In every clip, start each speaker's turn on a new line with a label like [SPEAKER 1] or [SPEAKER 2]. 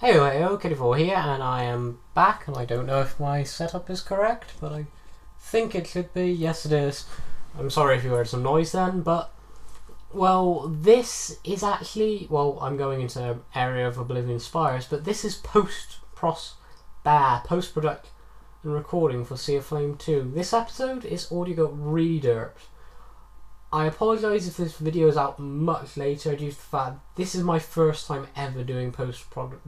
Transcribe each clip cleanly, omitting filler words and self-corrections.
[SPEAKER 1] Hey, K54 here, and I am back, and I don't know if my setup is correct, but I think it should be. Yes, it is. I'm sorry if you heard some noise then, but, well, this is actually, well, I'm going into an area of Oblivion Spires, but this is post-production and recording for Sea of Flame 2. This episode is audio got really derped. I apologise if this video is out much later due to the fact this is my first time ever doing recording.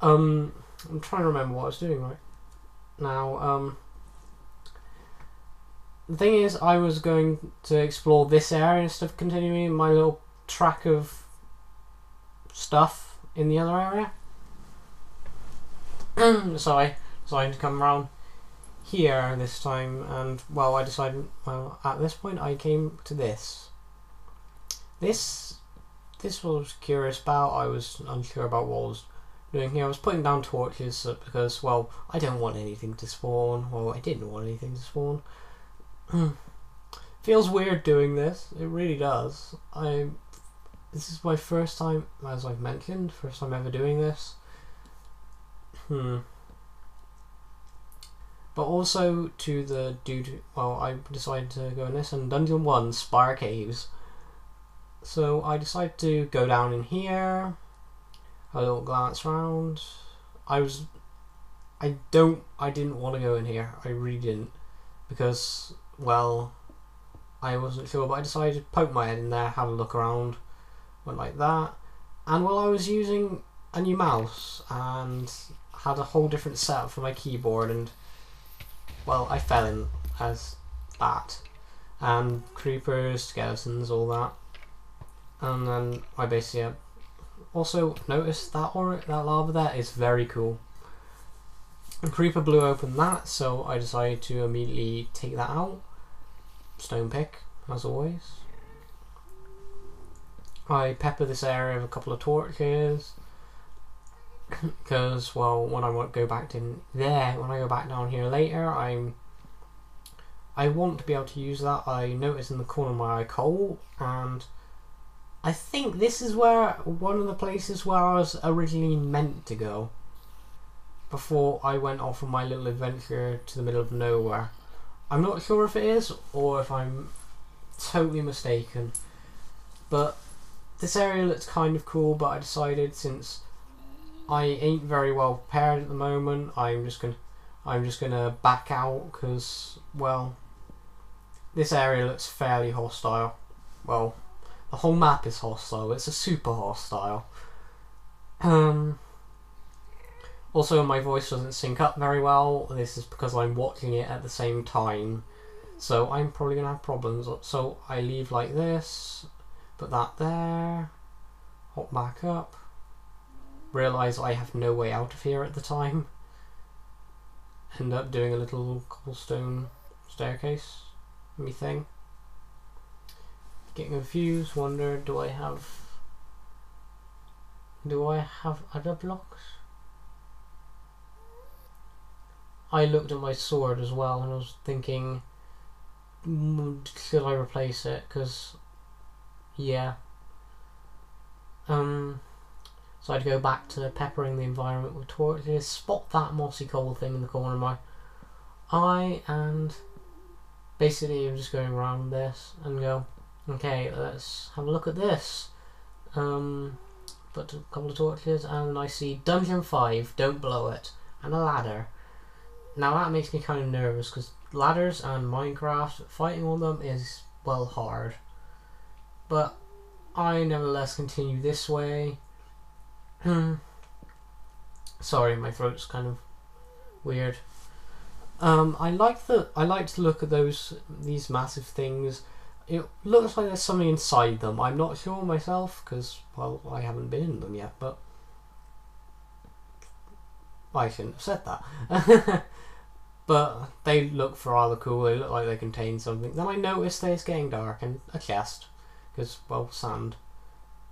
[SPEAKER 1] I'm trying to remember what I was doing right now. The thing is, I was going to explore this area instead of continuing my little track of stuff in the other area. So I decided to come around here this time, and well, I decided, well, at this point I came to this was curious about. I was unsure about what I was doing here. I was putting down torches because, well, I don't want anything to spawn. Well, I didn't want anything to spawn. Feels weird doing this, it really does. This is my first time, as I've mentioned, first time ever doing this. But also to the dude, well, I decided to go in this, and Dungeon 1, Spire Caves. So I decided to go down in here, have a little glance around. I didn't want to go in here, I really didn't, because, well, I wasn't sure, but I decided to poke my head in there, have a look around, went like that, and well, I was using a new mouse, and had a whole different setup for my keyboard, and well, I fell in as that, and creepers, skeletons, all that, and then I basically also noticed that lava there is very cool. A creeper blew open that, so I decided to immediately take that out. Stone pick, as always. I pepper this area with a couple of torches, because, well, when I go back down here later, I want to be able to use that. I noticed in the corner of my eye coal, and I think this is one of the places where I was originally meant to go before I went off on my little adventure to the middle of nowhere. I'm not sure if it is, or if I'm totally mistaken, but this area looks kind of cool, but I decided, since I ain't very well prepared at the moment, I'm just gonna back out, because, well, this area looks fairly hostile. Well, the whole map is hostile. It's a super hostile. Also, my voice doesn't sync up very well. This is because I'm watching it at the same time, so I'm probably gonna have problems. So I leave like this, put that there, hop back up, realise I have no way out of here at the time, end up doing a little cobblestone staircase me thing, getting confused, wonder, do I have other blocks? I looked at my sword as well, and I was thinking, should I replace it? Because, yeah. So I'd go back to peppering the environment with torches, spot that mossy coal thing in the corner of my eye, and basically I'm just going around this and go, okay, let's have a look at this. Put a couple of torches, and I see Dungeon 5, don't blow it, and a ladder. Now that makes me kind of nervous, because ladders and Minecraft, fighting on them is, well, hard. But I nevertheless continue this way. Sorry, my throat's kind of weird. I like to look at these massive things. It looks like there's something inside them. I'm not sure myself, because, well, I haven't been in them yet, but I shouldn't have said that. But they look rather cool. They look like they contain something. Then I noticed that it's getting dark, and a chest, because, well, sand.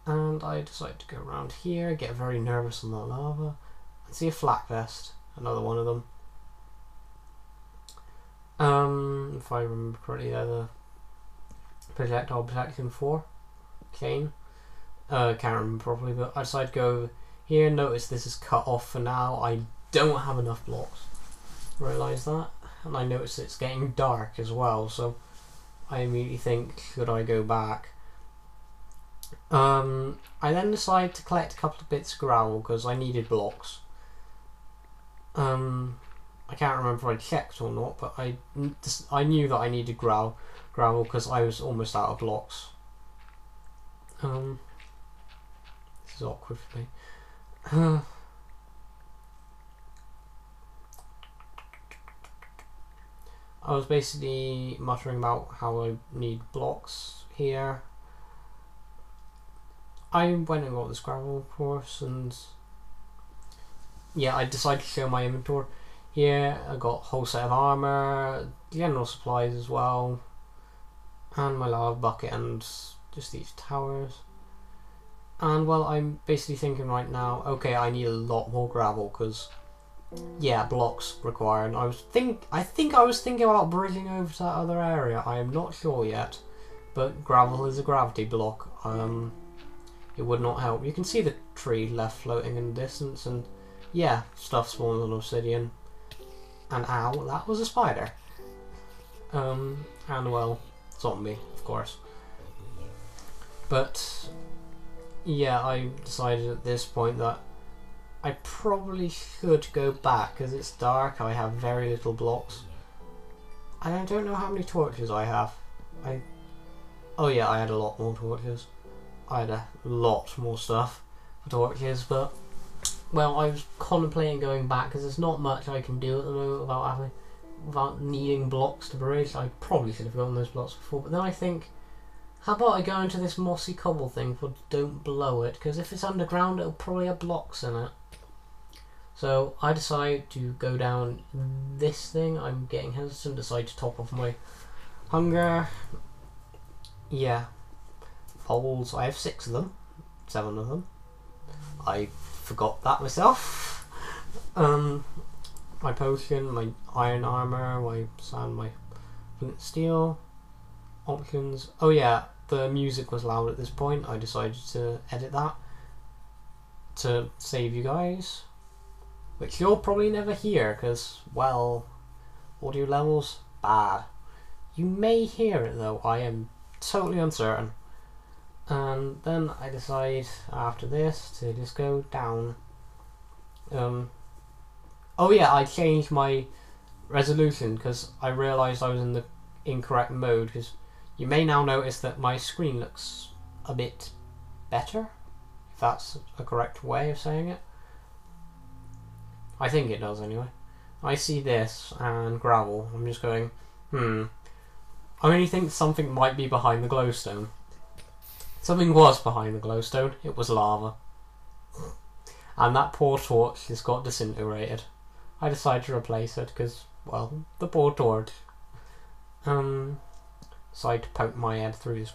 [SPEAKER 1] And I decided to go around here, get very nervous on the lava, and see a flak vest, another one of them. If I remember correctly, they're the projectile protection 4 chain. Can't remember properly, but I decided to go here. Notice this is cut off for now. I don't have enough blocks. Realise that, and I notice it's getting dark as well. So I immediately think, should I go back? I then decided to collect a couple of bits of gravel because I needed blocks. I can't remember if I checked or not, but I knew that I needed gravel because I was almost out of blocks. This is awkward for me. I was basically muttering about how I need blocks here. I went and got this gravel, of course, and yeah, I decided to show my inventory. Here I got a whole set of armour, general supplies as well, and my lava bucket and just these towers. And well, I'm basically thinking right now, okay, I need a lot more gravel because, yeah, blocks required. I think I was thinking about bridging over to that other area. I am not sure yet, but gravel is a gravity block. It would not help. You can see the tree left floating in the distance, and yeah, stuff spawns on obsidian. And ow, that was a spider. And well, zombie, of course. But yeah, I decided at this point that I probably should go back because it's dark. I have very little blocks. And I don't know how many torches I have. Oh yeah, I had a lot more torches. I had a lot more stuff for torches, but well, I was contemplating going back because there's not much I can do at the moment without needing blocks to bridge. I probably should have gotten those blocks before, but then I think, how about I go into this mossy cobble thing for don't blow it, because if it's underground it'll probably have blocks in it. So I decide to go down this thing. I'm getting hesitant, decide to top off my hunger. Yeah. Poles, I have 6 of them, 7 of them. I forgot that myself. My potion, my iron armor, my sand, my flint steel. Options. Oh yeah, the music was loud at this point. I decided to edit that to save you guys, which you'll probably never hear because, well, audio levels bad. You may hear it though. I am totally uncertain. And then I decide after this to just go down. Oh yeah, I changed my resolution because I realised I was in the incorrect mode, because you may now notice that my screen looks a bit better, if that's a correct way of saying it. I think it does anyway. I see this and gravel. I'm just going, I only think something might be behind the glowstone. Something was behind the glowstone. It was lava. And that poor torch just got disintegrated. I decided to replace it because, well, the poor torch. Decided to poke my head through this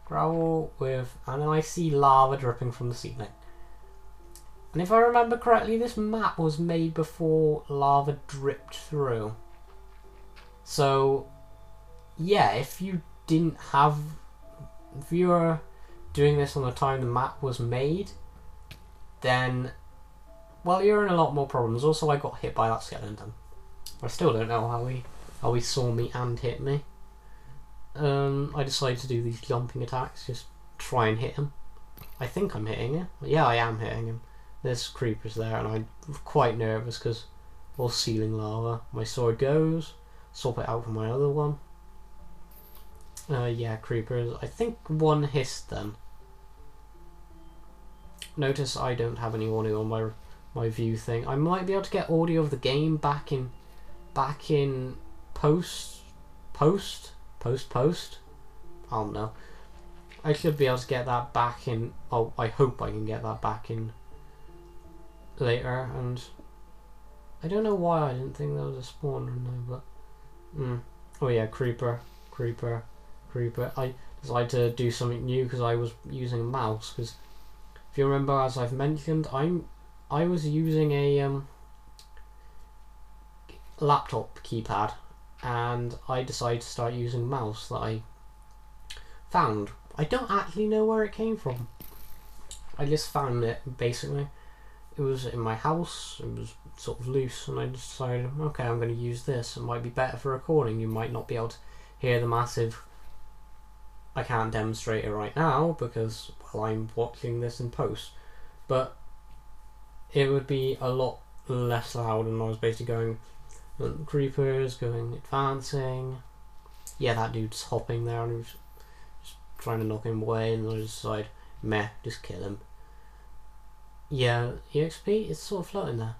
[SPEAKER 1] gravel and then I see lava dripping from the ceiling. And if I remember correctly, this map was made before lava dripped through. So, yeah, if you were doing this on the time the map was made, then, well, you're in a lot more problems. Also, I got hit by that skeleton. I still don't know how he saw me and hit me. I decided to do these jumping attacks, just try and hit him. I think I'm hitting him. Yeah, I am hitting him. There's creepers there, and I'm quite nervous because all ceiling lava. My sword goes, swap it out for my other one. Yeah, creepers. I think one hissed them. Notice I don't have any audio on my view thing. I might be able to get audio of the game back in post. I don't know. I should be able to get that back in. Oh, I hope I can get that back in later. And I don't know why I didn't think there was a spawner in there, but oh yeah, creeper. I decided to do something new because I was using a mouse. Because if you remember, as I've mentioned, I was using a laptop keypad, and I decided to start using a mouse that I found. I don't actually know where it came from. I just found it, basically. It was in my house, it was sort of loose, and I decided, okay, I'm going to use this. It might be better for recording. You might not be able to hear the massive... I can't demonstrate it right now because, well, I'm watching this in post. But it would be a lot less loud, and I was basically going creepers, going advancing. Yeah, that dude's hopping there, and I was just trying to knock him away, and I just decided, meh, just kill him. Yeah, EXP is sort of floating there.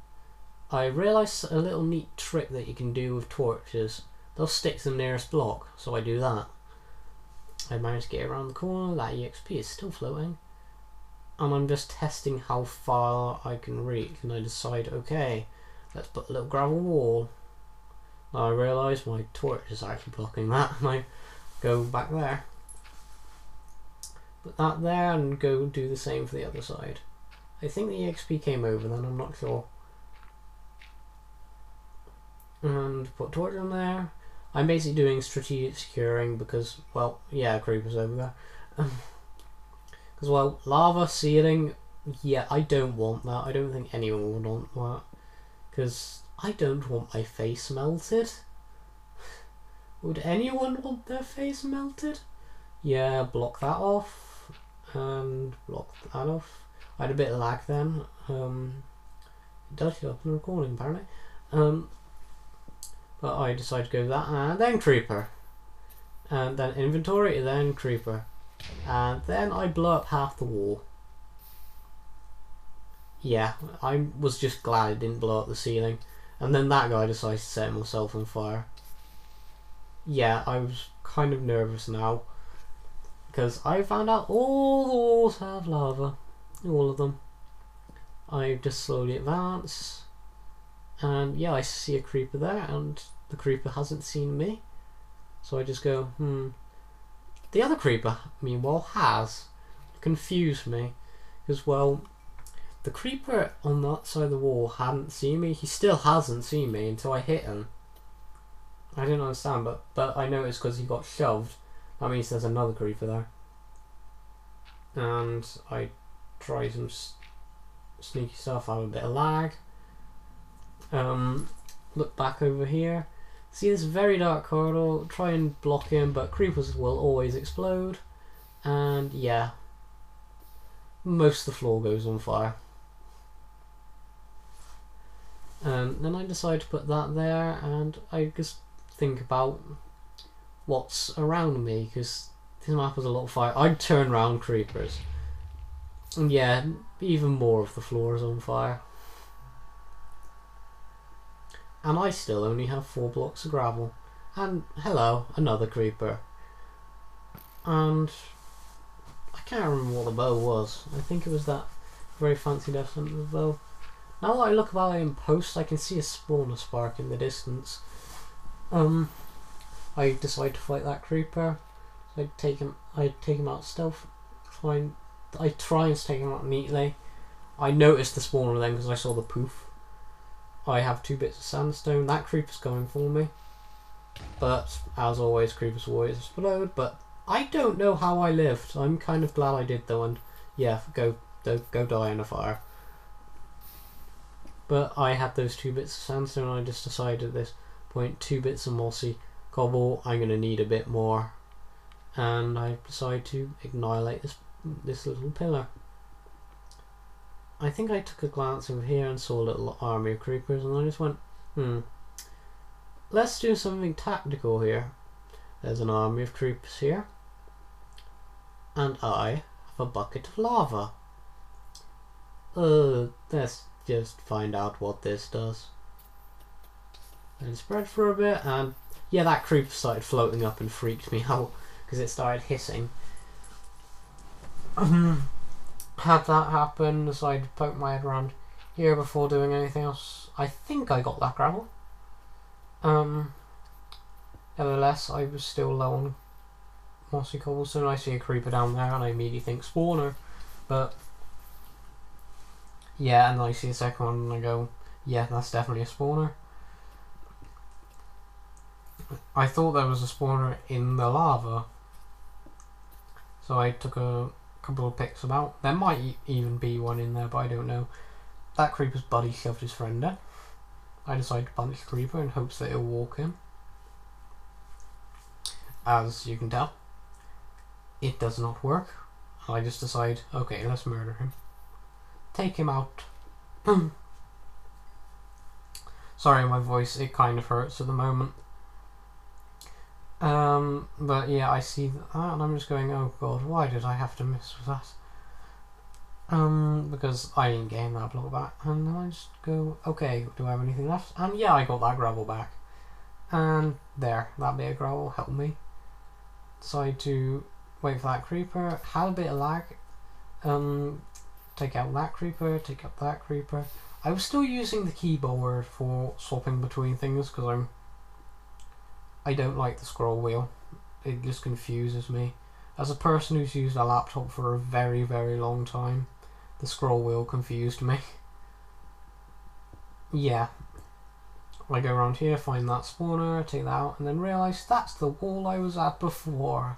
[SPEAKER 1] I realised a little neat trick that you can do with torches. They'll stick to the nearest block, so I do that. I managed to get around the corner, that EXP is still floating. And I'm just testing how far I can reach, and I decide, okay, let's put a little gravel wall. Now I realise my torch is actually blocking that, and I go back there. Put that there and go do the same for the other side. I think the EXP came over then, I'm not sure. And put torch on there. I'm basically doing strategic securing because, well, yeah, creepers over there. Because, well, lava ceiling, yeah, I don't want that. I don't think anyone would want that. Because I don't want my face melted. Would anyone want their face melted? Yeah, block that off. And block that off. I had a bit of lag then. It does show up in the recording apparently. But I decided to go that, and then creeper. And then inventory, then creeper. And then I blow up half the wall. Yeah, I was just glad it didn't blow up the ceiling. And then that guy decided to set himself on fire. Yeah, I was kind of nervous now. Because I found out all the walls have lava. All of them. I just slowly advance, and yeah, I see a creeper there, and the creeper hasn't seen me, so I just go, The other creeper, meanwhile, has confused me, because, well, the creeper on that side of the wall hadn't seen me. He still hasn't seen me until I hit him. I didn't understand, but I noticed because he got shoved. That means there's another creeper there, and I try some sneaky stuff. I have a bit of lag. Look back over here. See this very dark corridor. Try and block him, but creepers will always explode. And yeah, most of the floor goes on fire. And then I decide to put that there, and I just think about what's around me, because this map has a lot of fire. I'd turn around creepers. And yeah, even more of the floor is on fire. And I still only have 4 blocks of gravel. And hello, another creeper. And I can't remember what the bow was. I think it was that very fancy Death Hunter bow. Now that I look about it in post, I can see a spawner spark in the distance. I decide to fight that creeper. So I take him out stealth. I try and take him out neatly. I noticed the spawner then because I saw the poof. I have 2 bits of sandstone. That creeper's going for me. But as always, creepers always explode. But I don't know how I lived. I'm kind of glad I did though. And yeah, go die in a fire. But I had those 2 bits of sandstone. And I just decided at this point, 2 bits of mossy cobble. I'm gonna need a bit more. And I decide to annihilate this little pillar. I think I took a glance over here and saw a little army of creepers, and I just went, let's do something tactical here. There's an army of creepers here, and I have a bucket of lava. Let's just find out what this does. And spread for a bit, and yeah, that creeper started floating up and freaked me out because it started hissing. Had that happen, so I'd poke my head around here before doing anything else. I think I got that gravel. Nevertheless, I was still low on mossy cobblestone. I see a creeper down there and I immediately think spawner. But yeah, and then I see a second one and I go, yeah, that's definitely a spawner. I thought there was a spawner in the lava. So I took a couple of picks about. There might even be one in there, but I don't know. That creeper's buddy shoved his friend in. I decide to punch the creeper in hopes that it'll walk in. As you can tell, it does not work. I just decide, okay, let's murder him. Take him out. Sorry, my voice, it kind of hurts at the moment. But yeah, I see that and I'm just going, oh god, why did I have to miss with that? Because I didn't gain that block back. And then I just go, okay, do I have anything left? And yeah, I got that gravel back. And there, that bit of gravel helped me. Decide to wait for that creeper. Had a bit of lag. Take out that creeper, take out that creeper. I was still using the keyboard for swapping between things because I don't like the scroll wheel. It just confuses me. As a person who's used a laptop for a very, very long time, the scroll wheel confused me. Yeah. I go around here, find that spawner, take that out, and then realise that's the wall I was at before.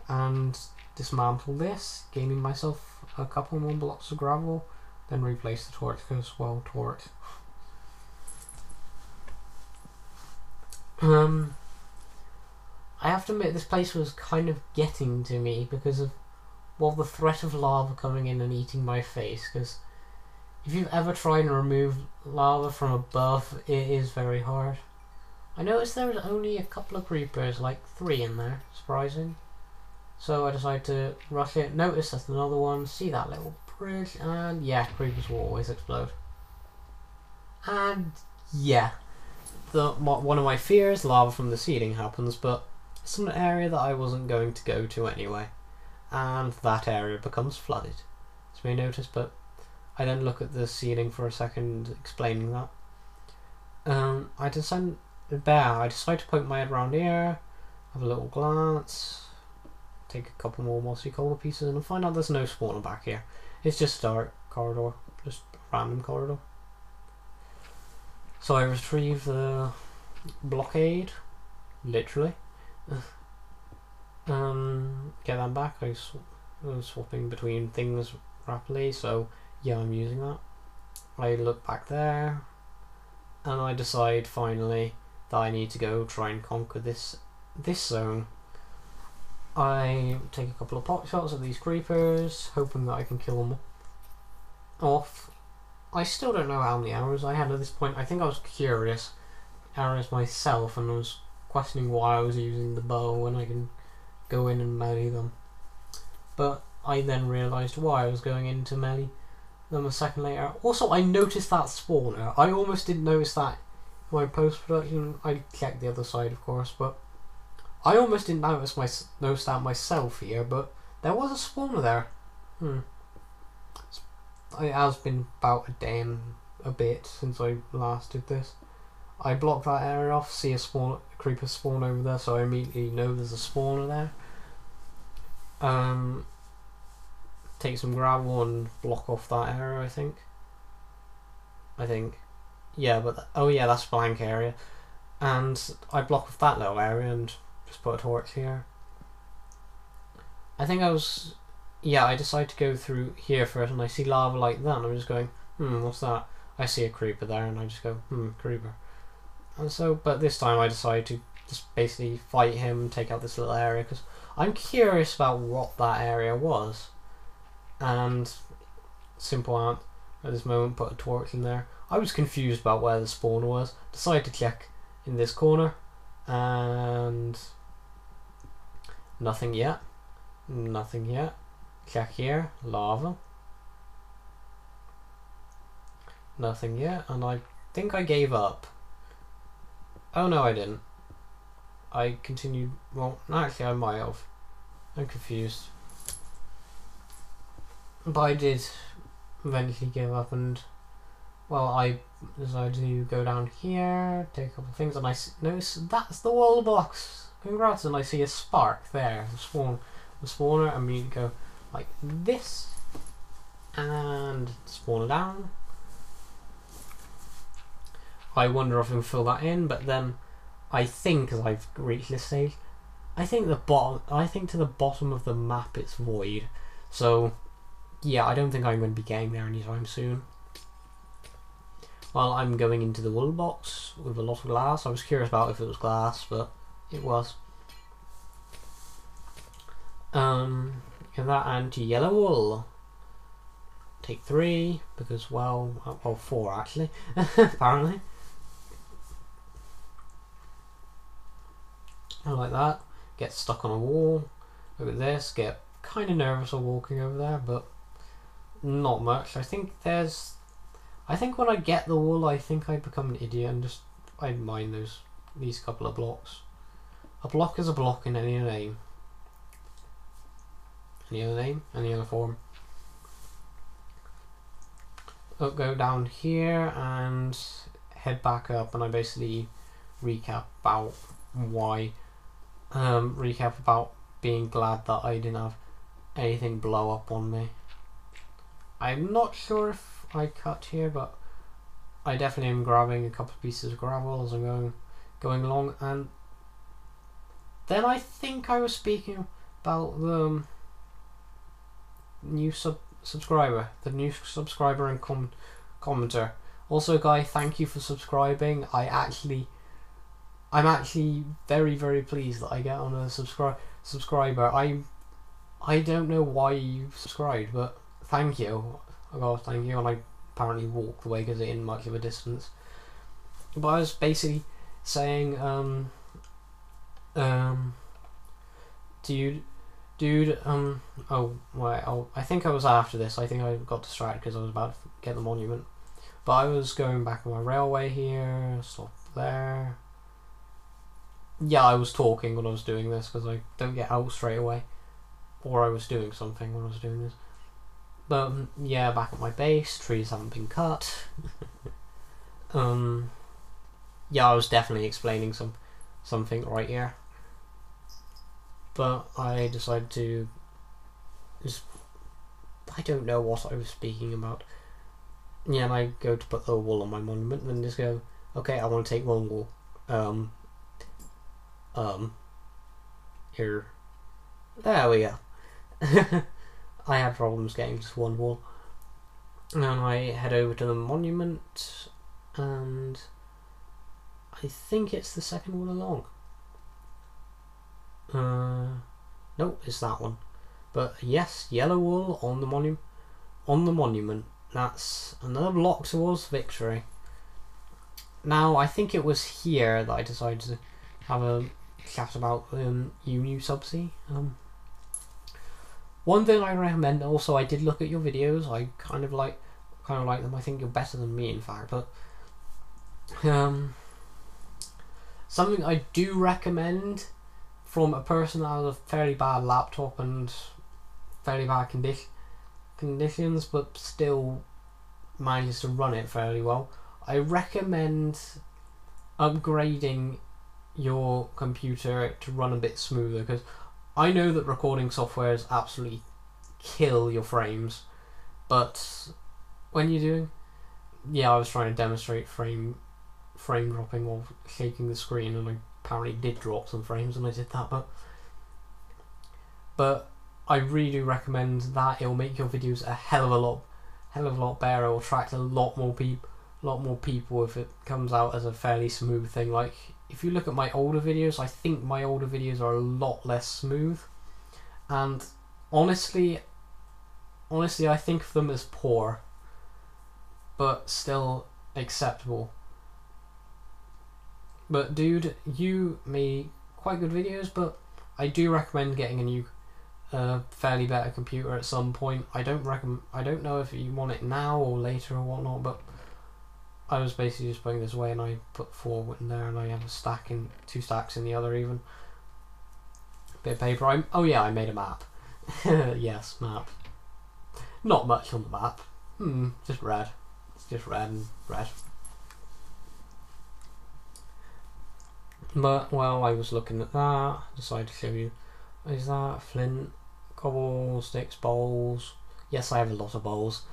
[SPEAKER 1] And dismantle this, gaining myself a couple more blocks of gravel, then replace the torch because, well, torch. I have to admit this place was kind of getting to me because of, well, the threat of lava coming in and eating my face, because if you've ever tried and remove lava from above, it is very hard. I noticed there was only a couple of creepers, like 3 in there, surprising. So I decided to rush it, notice there's another one, see that little bridge, and yeah, creepers will always explode. And yeah, one of my fears, lava from the ceiling happens, but it's an area that I wasn't going to go to anyway. And that area becomes flooded. As you may notice, but I then look at the ceiling for a second explaining that. I decide to poke my head around here, have a little glance, take a couple more mossy coal pieces and find out there's no spawner back here. It's just a dark corridor, just a random corridor. So I retrieve the blockade, literally. Get that back. I was swapping between things rapidly, so yeah, I'm using that. I look back there, and I decide finally that I need to go try and conquer this zone. I take a couple of pot shots at these creepers, hoping that I can kill them off. I still don't know how many arrows I had at this point. I think I was curious arrows myself and was questioning why I was using the bow when I can go in and melee them. But I then realised why I was going into melee them a second later. Also, I noticed that spawner. I almost didn't notice that in my post-production. I checked the other side, of course, but I almost didn't notice that myself here, but there was a spawner there. It has been about a day and a bit since I last did this. I block that area off, see a creeper spawn over there, so I immediately know there's a spawner there. Take some gravel and block off that area, I think. Yeah, but oh yeah, that's a blank area. And I block off that little area and just put a torch here. I decided to go through here first and I see lava like that and I'm just going, what's that? I see a creeper there and I just go, creeper. And so, but this time I decided to just basically fight him, take out this little area, because I'm curious about what that area was. And simple answer at this moment, put a torch in there. I was confused about where the spawner was, decided to check in this corner, and nothing yet. Check here, lava. Nothing yet, and I think I gave up. Oh no, I didn't. I continued, well, actually I might have. I'm confused. But I did eventually give up and, well, I decided to go down here, take a couple of things, and I notice that's the wall box. Congrats, and I see a spark there, the spawner, and we go like this, and spawner down. I wonder if I can fill that in, but then I think as I've reached this stage, I think to the bottom of the map it's void. So yeah, I don't think I'm going to be getting there anytime soon. Well, I'm going into the wool box with a lot of glass. I was curious about if it was glass, but it was. And that and yellow wool. Take 3 because well 4 actually apparently. I like that. Get stuck on a wall. Look at this. Get kind of nervous of walking over there, but not much. I think when I get the wool, I think I become an idiot and just I mind these couple of blocks. A block is a block in any other name. Any other name? Any other form. I'll go down here and head back up, and I basically recap about being glad that I didn't have anything blow up on me. I'm not sure if I cut here, but I definitely am grabbing a couple of pieces of gravel as I'm going along. And then I think I was speaking about the new subscriber and commenter. Also, guy, thank you for subscribing. I'm actually very, very pleased that I get on a subscriber. I don't know why you subscribed, but thank you. Oh God, thank you. And I apparently walked away because it isn't much of a distance. But I was basically saying, dude, I think I was after this. I think I got distracted because I was about to get the monument. But I was going back on my railway here, stop there. Yeah, I was talking when I was doing this because I don't get out straight away. Or I was doing something when I was doing this. But yeah, back at my base, trees haven't been cut. Yeah, I was definitely explaining something right here. But I decided to I don't know what I was speaking about. Yeah, and I go to put the wool on my monument and then just go, okay, I want to take one wool. Here. There we go. I had problems getting just one wool. And then I head over to the monument, and I think it's the second one along. Nope, it's that one. But yes, yellow wool on the monument. That's another block towards victory. Now, I think it was here that I decided to have a chat about Uni Subsea. One thing I recommend, also I did look at your videos, I kind of like them. I think you're better than me, in fact, but something I do recommend from a person that has a fairly bad laptop and fairly bad conditions, but still manages to run it fairly well. I recommend upgrading your computer to run a bit smoother, because I know that recording softwares absolutely kill your frames, but when you're doing, yeah, I was trying to demonstrate frame dropping while shaking the screen, and I apparently did drop some frames when I did that, but I really do recommend that. It'll make your videos a hell of a lot better. It'll attract a lot more people if it comes out as a fairly smooth thing. Like, if you look at my older videos, I think my older videos are a lot less smooth, and honestly I think of them as poor, but still acceptable. But dude, you made quite good videos, but I do recommend getting a new fairly better computer at some point. I don't know if you want it now or later or whatnot, but I was basically just putting this away, and I put 4 in there, and I have a 2 stacks in the other even. Bit of paper. I made a map. Yes, map. Not much on the map. Just red. It's just red and red. But while I was looking at that, decided to show you. Is that flint, cobble, sticks, bowls? Yes, I have a lot of bowls.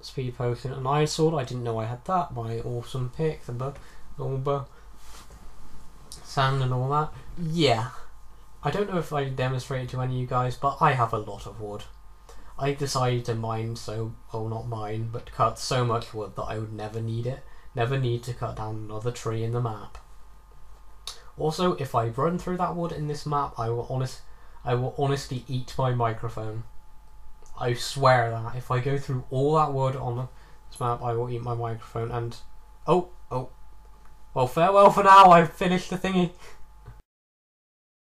[SPEAKER 1] Speed potion, an iron sword. I didn't know I had that. My awesome pick, the bow, sand and all that. Yeah, I don't know if I demonstrated to any of you guys, but I have a lot of wood. I decided to not mine, but cut so much wood that I would never need it. Never need to cut down another tree in the map. Also, if I run through that wood in this map, I will honestly eat my microphone. I swear that if I go through all that wood on this map, I will eat my microphone. And well, farewell for now. I've finished the thingy.